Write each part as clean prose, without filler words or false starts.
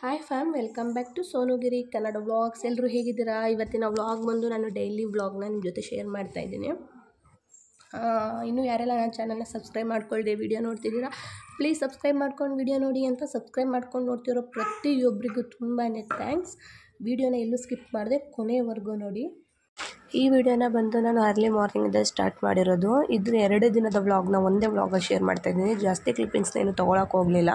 Hi fam, welcome back to Sonugiri Kannada vlogs. ಎಲ್ಲರೂ ಹೇಗಿದ್ದೀರಾ? ಇವತ್ತಿನ ವ್ಲಾಗ್ ಬಂದು ನಾನು ಡೈಲಿ ವ್ಲಾಗ್ನ ನಿಮ್ಮ ಜೊತೆ ಶೇರ್ ಮಾಡ್ತಾ ಇದ್ದೀನಿ. ಇನ್ನೂ ಯಾರೆಲ್ಲ ನನ್ನ ಚಾನಲ್ನ ಸಬ್ಸ್ಕ್ರೈಬ್ ಮಾಡ್ಕೊಳ್ಳದೆ ವಿಡಿಯೋ ನೋಡ್ತಿದ್ದೀರಾ, ಪ್ಲೀಸ್ ಸಬ್ಸ್ಕ್ರೈಬ್ ಮಾಡ್ಕೊಂಡು ವಿಡಿಯೋ ನೋಡಿ ಅಂತ ಸಬ್ಸ್ಕ್ರೈಬ್ ಮಾಡ್ಕೊಂಡು ನೋಡ್ತಿರೋ ಪ್ರತಿಯೊಬ್ಬರಿಗೂ ತುಂಬಾ ಥ್ಯಾಂಕ್ಸ್. ವಿಡಿಯೋನ ಎಲ್ಲೂ ಸ್ಕಿಪ್ ಮಾಡಿದೆ, ಕೊನೆವರೆಗೂ ನೋಡಿ. ಈ ವಿಡಿಯೋನ ಬಂದು ನಾನು ಅರ್ಲಿ ಮಾರ್ನಿಂಗಿಂದ ಸ್ಟಾರ್ಟ್ ಮಾಡಿರೋದು. ಇದ್ರ 2 ದಿನದ ವ್ಲಾಗ್ನ ಒಂದೇ ವ್ಲಾಗಲ್ಲಿ ಶೇರ್ ಮಾಡ್ತಾಯಿದ್ದೀನಿ. ಜಾಸ್ತಿ ಕ್ಲಿಪ್ಪಿಂಗ್ಸ್ನ ಏನು ತೊಗೊಳಕ್ಕೆ ಹೋಗಲಿಲ್ಲ.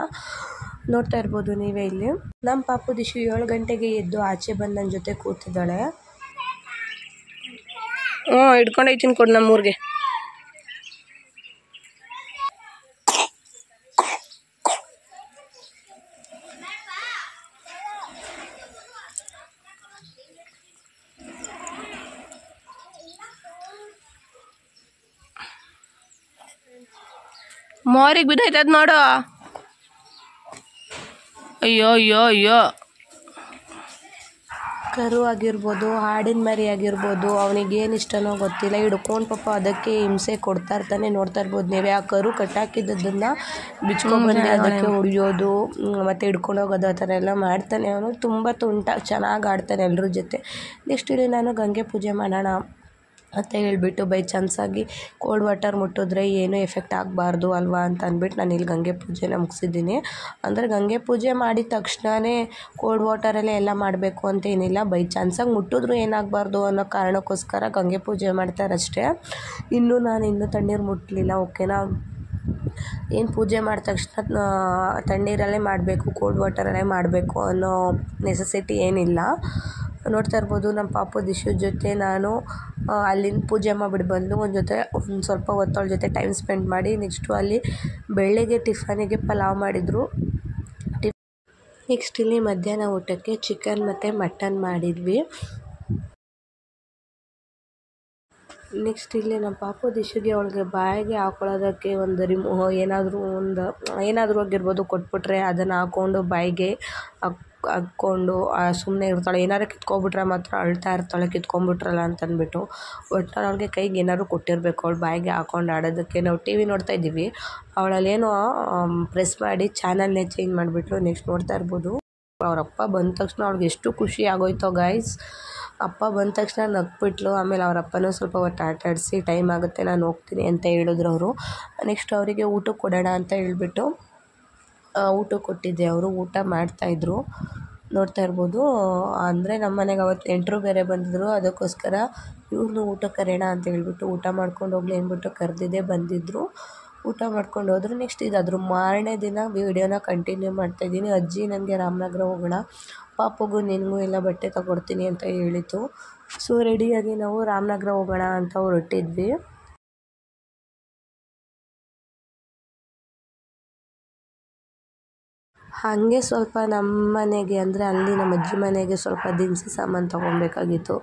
ನೋಡ್ತಾ ಇರ್ಬೋದು ನೀವೇ ಇಲ್ಲಿ. ನಮ್ಮ ಪಾಪು ದಿಶು 7 ಗಂಟೆಗೆ ಎದ್ದು ಆಚೆ ಬಂದು ನನ್ನ ಜೊತೆ ಕೂತಿದ್ದಾಳೆ. ಹಿಡ್ಕೊಂಡೈತೀನಿ ಕೊಡು ನಮ್ಮೂರಿಗೆ. ಮೋರಿಗೆ ಬಿದ್ದೈತದ ನೋಡು. ಅಯ್ಯೋ ಅಯ್ಯೋ ಅಯ್ಯೋ. ಕರು ಆಗಿರ್ಬೋದು, ಹಾಡಿನ ಮರಿ ಆಗಿರ್ಬೋದು, ಅವನಿಗೇನು ಇಷ್ಟನೋ ಗೊತ್ತಿಲ್ಲ, ಹಿಡ್ಕೊಂಡು ಪಾಪ ಅದಕ್ಕೆ ಹಿಂಸೆ ಕೊಡ್ತಾ ಇರ್ತಾನೆ. ನೋಡ್ತಾ ಇರ್ಬೋದು ನೀವೇ. ಆ ಕರು ಕಟ್ಟಾಕಿದ್ದನ್ನು ಬಿಚ್ಕೊಂಡ್ಬಂದು ಅದಕ್ಕೆ ಹೊಡಿಯೋದು ಮತ್ತು ಹಿಡ್ಕೊಂಡು ಹೋಗೋದು ಆ ಥರ ಎಲ್ಲ ಮಾಡ್ತಾನೆ. ಅವನು ತುಂಬ ತುಂಟ, ಚೆನ್ನಾಗಿ ಆಡ್ತಾನೆ ಎಲ್ಲರ ಜೊತೆ. ನೆಕ್ಸ್ಟ್ ಇಲ್ಲಿ ನಾನು ಗಂಗೆ ಪೂಜೆ ಮಾಡೋಣ ಅಂತ ಹೇಳಿಬಿಟ್ಟು ಬೈ ಚಾನ್ಸಾಗಿ ಕೋಲ್ಡ್ ವಾಟರ್ ಮುಟ್ಟಿದ್ರೆ ಏನೂ ಎಫೆಕ್ಟ್ ಆಗಬಾರ್ದು ಅಲ್ವಾ ಅಂತ ಅಂದ್ಬಿಟ್ಟು ನಾನು ಇಲ್ಲಿ ಗಂಗೆ ಪೂಜೆನ ಮುಗಿಸಿದ್ದೀನಿ. ಅಂದರೆ ಗಂಗೆ ಪೂಜೆ ಮಾಡಿದ ತಕ್ಷಣವೇ ಕೋಲ್ಡ್ ವಾಟರಲ್ಲೇ ಎಲ್ಲ ಮಾಡಬೇಕು ಅಂತ ಏನಿಲ್ಲ. ಬೈ ಚಾನ್ಸಾಗಿ ಮುಟ್ಟಿದ್ರು ಏನಾಗಬಾರ್ದು ಅನ್ನೋ ಕಾರಣಕ್ಕೋಸ್ಕರ ಗಂಗೆ ಪೂಜೆ ಮಾಡ್ತಾರಷ್ಟೇ. ನಾನು ತಣ್ಣೀರು ಮುಟ್ಟಲಿಲ್ಲ. ಓಕೆನಾ? ಏನು ಪೂಜೆ ಮಾಡಿದ ತಕ್ಷಣ ತಣ್ಣೀರಲ್ಲೇ ಮಾಡಬೇಕು, ಕೋಲ್ಡ್ ವಾಟರಲ್ಲೇ ಮಾಡಬೇಕು ಅನ್ನೋ ನೆಸೆಸಿಟಿ ಏನಿಲ್ಲ. ನೋಡ್ತಾ ಇರ್ಬೋದು ನಮ್ಮ ಪಾಪು ದಿಶು ಜೊತೆ ನಾನು ಅಲ್ಲಿಂದ ಪೂಜೆ ಮಾಡಿಬಿಟ್ಟು ಬಂದು ಒಂದು ಸ್ವಲ್ಪ ಹೊತ್ತು ಅವಳ ಜೊತೆ ಟೈಮ್ ಸ್ಪೆಂಡ್ ಮಾಡಿ ನೆಕ್ಸ್ಟು ಅಲ್ಲಿ ಬೆಳಗ್ಗೆ ಟಿಫನಿಗೆ ಪಲಾವ್ ಮಾಡಿದರು. ನೆಕ್ಸ್ಟ್ ಇಲ್ಲಿ ಮಧ್ಯಾಹ್ನ ಊಟಕ್ಕೆ ಚಿಕನ್ ಮತ್ತು ಮಟನ್ ಮಾಡಿದ್ವಿ. ನೆಕ್ಸ್ಟ್ ಇಲ್ಲಿ ನಮ್ಮ ಪಾಪು ದಿಶುಗೆ ಅವಳಿಗೆ ಬಾಯಿಗೆ ಹಾಕೊಳ್ಳೋದಕ್ಕೆ ಒಂದು ಏನಾದರೂ ಆಗಿರ್ಬೋದು ಕೊಟ್ಬಿಟ್ರೆ ಅದನ್ನು ಹಾಕ್ಕೊಂಡು ಬಾಯಿಗೆ ಹಾಕ್ಕೊಂಡು ಸುಮ್ಮನೆ ಇರ್ತಾಳೆ. ಏನಾರು ಕಿತ್ಕೊಬಿಟ್ರೆ ಮಾತ್ರ ಅಳ್ತಾ ಇರ್ತಾಳೆ, ಕಿತ್ಕೊಂಡ್ಬಿಟ್ರಲ್ಲ ಅಂತಂದ್ಬಿಟ್ಟು. ಒಟ್ಟು ಅವಳಿಗೆ ಕೈಗೆ ಏನಾದ್ರು ಕೊಟ್ಟಿರಬೇಕು ಅವಳು ಬಾಯಿಗೆ ಹಾಕ್ಕೊಂಡು ಆಡೋದಕ್ಕೆ. ನಾವು ಟಿ ವಿ ನೋಡ್ತಾ ಇದ್ದೀವಿ, ಅವಳಲ್ಲೇನೋ ಪ್ರೆಸ್ ಮಾಡಿ ಚಾನಲ್ನೇ ಚೇಂಜ್ ಮಾಡಿಬಿಟ್ರು. ನೆಕ್ಸ್ಟ್ ನೋಡ್ತಾ ಇರ್ಬೋದು ಅವರಪ್ಪ ಬಂದ ತಕ್ಷಣ ಅವ್ಳಿಗೆ ಎಷ್ಟು ಖುಷಿ ಆಗೋಯ್ತೋ ಗೈಸ್. ಅಪ್ಪ ಬಂದ ತಕ್ಷಣ ನಗ್ಬಿಟ್ಲು. ಆಮೇಲೆ ಅವರಪ್ಪನೂ ಸ್ವಲ್ಪ ಹೊತ್ತು ಆಟ ಆಡಿಸಿ ಟೈಮ್ ಆಗುತ್ತೆ ನಾನು ಹೋಗ್ತೀನಿ ಅಂತ ಹೇಳಿದ್ರು ಅವರು. ನೆಕ್ಸ್ಟ್ ಅವರಿಗೆ ಊಟಕ್ಕೆ ಕೊಡೋಣ ಅಂತ ಹೇಳಿಬಿಟ್ಟು ಊಟಕ್ಕೆ ಕೊಟ್ಟಿದ್ದೆ. ಅವರು ಊಟ ಮಾಡ್ತಾಯಿದ್ರು, ನೋಡ್ತಾ ಇರ್ಬೋದು. ಅಂದರೆ ನಮ್ಮ ಮನೆಗೆ ಅವತ್ತು ನೆಂಟರು ಬೇರೆ ಬಂದಿದ್ದರು, ಅದಕ್ಕೋಸ್ಕರ ಇವ್ರನ್ನೂ ಊಟಕ್ಕೆ ಕರೆಯೋಣ ಅಂತ ಹೇಳ್ಬಿಟ್ಟು ಊಟ ಮಾಡ್ಕೊಂಡು ಹೋಗ್ಲಿ ಅಂದ್ಬಿಟ್ಟು ಕರೆದಿದ್ದೆ. ಬಂದಿದ್ದರು, ಊಟ ಮಾಡ್ಕೊಂಡು ಹೋದ್ರು. ನೆಕ್ಸ್ಟ್ ಇದಾದ್ರು ಮಾರನೇ ದಿನ ವೀಡಿಯೋನ ಕಂಟಿನ್ಯೂ ಮಾಡ್ತಾಯಿದ್ದೀನಿ. ಅಜ್ಜಿ ನನಗೆ ರಾಮನಗರ ಹೋಗೋಣ, ಪಾಪುಗೂ ನಿನಗೂ ಎಲ್ಲ ಬಟ್ಟೆ ತಗೊಡ್ತೀನಿ ಅಂತ ಹೇಳಿತು. ಸೊ ರೆಡಿಯಾಗಿ ನಾವು ರಾಮನಗರ ಹೋಗೋಣ ಅಂತ ಹೊರಟಿದ್ವಿ. ಹಾಗೆ ಸ್ವಲ್ಪ ನಮ್ಮ ಮನೆಗೆ ಅಂದರೆ ಅಲ್ಲಿ ನಮ್ಮ ಅಜ್ಜಿ ಮನೆಗೆ ಸ್ವಲ್ಪ ದಿನಸಿ ಸಾಮಾನು ತೊಗೊಬೇಕಾಗಿತ್ತು.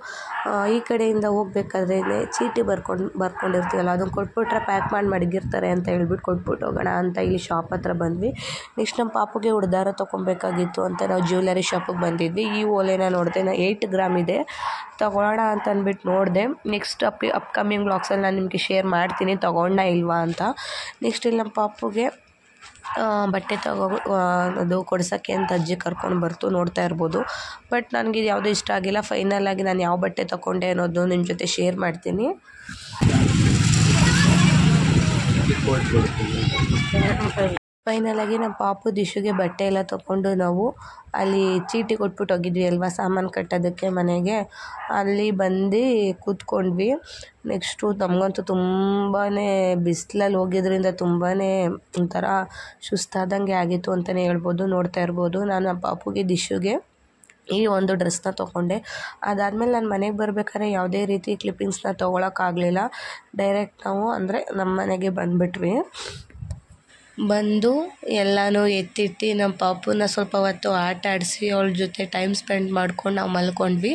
ಈ ಕಡೆಯಿಂದ ಹೋಗ್ಬೇಕಾದ್ರೆ ಚೀಟಿ ಬರ್ಕೊಂಡಿರ್ತೀವಲ್ಲ, ಅದನ್ನು ಕೊಟ್ಬಿಟ್ರೆ ಪ್ಯಾಕ್ ಮಾಡಿ ಮಡಗಿರ್ತಾರೆ ಅಂತ ಹೇಳ್ಬಿಟ್ಟು ಕೊಟ್ಬಿಟ್ಟು ಹೋಗೋಣ ಅಂತ ಇಲ್ಲಿ ಶಾಪ್ ಹತ್ರ ಬಂದ್ವಿ. ನೆಕ್ಸ್ಟ್ ನಮ್ಮ ಪಾಪುಗೆ ಉಡ್ದಾರ ತೊಗೊಬೇಕಾಗಿತ್ತು ಅಂತ ನಾವು ಜ್ಯುವೆಲರಿ ಶಾಪಿಗೆ ಬಂದಿದ್ವಿ. ಈ ಓಲೆನ ನೋಡಿದೆ, 8 ಗ್ರಾಮ್ ಇದೆ, ತೊಗೊಳ್ಳೋಣ ಅಂತ ಅಂದ್ಬಿಟ್ಟು ನೋಡಿದೆ. ನೆಕ್ಸ್ಟ್ ಅಪ್ಕಮಿಂಗ್ ವ್ಲಾಗ್ಸಲ್ಲಿ ನಾನು ನಿಮಗೆ ಶೇರ್ ಮಾಡ್ತೀನಿ ತೊಗೊಂಡ ಇಲ್ವಾ ಅಂತ. ನೆಕ್ಸ್ಟ್ ಇಲ್ಲಿ ನಮ್ಮ ಪಾಪುಗೆ ಬಟ್ಟೆ ಅದು ಕೊಡ್ಸೋಕ್ಕೆ ಅಂತ ಅಜ್ಜಿ ಕರ್ಕೊಂಡು ಬರ್ತು, ನೋಡ್ತಾ ಇರ್ಬೋದು. ಬಟ್ ನನಗೆ ಇದು ಯಾವುದೂ ಇಷ್ಟ ಆಗಿಲ್ಲ. ಫೈನಲಾಗಿ ನಾನು ಯಾವ ಬಟ್ಟೆ ತೊಗೊಂಡೆ ಅನ್ನೋದು ನಿಮ್ಮ ಜೊತೆ ಶೇರ್ ಮಾಡ್ತೀನಿ. ಫೈನಲಾಗಿ ನಮ್ಮ ಪಾಪು ದಿಶುಗೆ ಬಟ್ಟೆ ಎಲ್ಲ ತೊಗೊಂಡು ನಾವು ಅಲ್ಲಿ ಚೀಟಿ ಕೊಟ್ಬಿಟ್ಟು ಹೋಗಿದ್ವಿ ಅಲ್ವಾ ಸಾಮಾನು ಕಟ್ಟೋದಕ್ಕೆ ಮನೆಗೆ, ಅಲ್ಲಿ ಬಂದು ಕೂತ್ಕೊಂಡ್ವಿ. ನೆಕ್ಸ್ಟು ನಮಗಂತೂ ತುಂಬಾ ಬಿಸಿಲಲ್ಲಿ ಹೋಗಿದ್ರಿಂದ ತುಂಬಾ ಒಂಥರ ಸುಸ್ತಾದಂಗೆ ಆಗಿತ್ತು ಅಂತಲೇ ಹೇಳ್ಬೋದು. ನೋಡ್ತಾ ಇರ್ಬೋದು ನಾನು ನಮ್ಮ ಪಾಪುಗೆ ದಿಶುಗೆ ಈ ಒಂದು ಡ್ರೆಸ್ನ ತೊಗೊಂಡೆ. ಅದಾದಮೇಲೆ ನಾನು ಮನೆಗೆ ಬರಬೇಕಾದ್ರೆ ಯಾವುದೇ ರೀತಿ ಕ್ಲಿಪ್ಪಿಂಗ್ಸ್ನ ತೊಗೊಳಕ್ಕಾಗಲಿಲ್ಲ. ಡೈರೆಕ್ಟ್ ನಾವು ಅಂದರೆ ನಮ್ಮ ಮನೆಗೆ ಬಂದು ಎಲ್ಲನೂ ಎತ್ತಿಟ್ಟು ನಮ್ಮ ಪಾಪುನ ಸ್ವಲ್ಪ ಹೊತ್ತು ಆಟ ಆಡಿಸಿ ಅವಳ ಜೊತೆ ಟೈಮ್ ಸ್ಪೆಂಡ್ ಮಾಡ್ಕೊಂಡು ನಾವು ಮಲ್ಕೊಂಡ್ವಿ.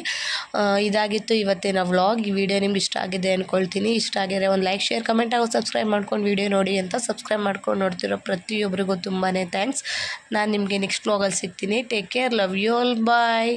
ಇದಾಗಿತ್ತು ಇವತ್ತಿನ ವ್ಲಾಗ್. ಈ ವಿಡಿಯೋ ನಿಮ್ಗೆ ಇಷ್ಟ ಆಗಿದೆ ಅಂದ್ಕೊಳ್ತೀನಿ. ಇಷ್ಟ ಆಗಿದ್ರೆ ಒಂದು ಲೈಕ್, ಶೇರ್, ಕಮೆಂಟ್ ಹಾಗೂ ಸಬ್ಸ್ಕ್ರೈಬ್ ಮಾಡ್ಕೊಂಡು ವಿಡಿಯೋ ನೋಡಿ ಅಂತ ಸಬ್ಸ್ಕ್ರೈಬ್ ಮಾಡ್ಕೊಂಡು ನೋಡ್ತಿರೋ ಪ್ರತಿಯೊಬ್ಬರಿಗೂ ತುಂಬಾ ಥ್ಯಾಂಕ್ಸ್. ನಾನು ನಿಮಗೆ ನೆಕ್ಸ್ಟ್ ವ್ಲಾಗಲ್ಲಿ ಸಿಗ್ತೀನಿ. Take care, love you all, bye.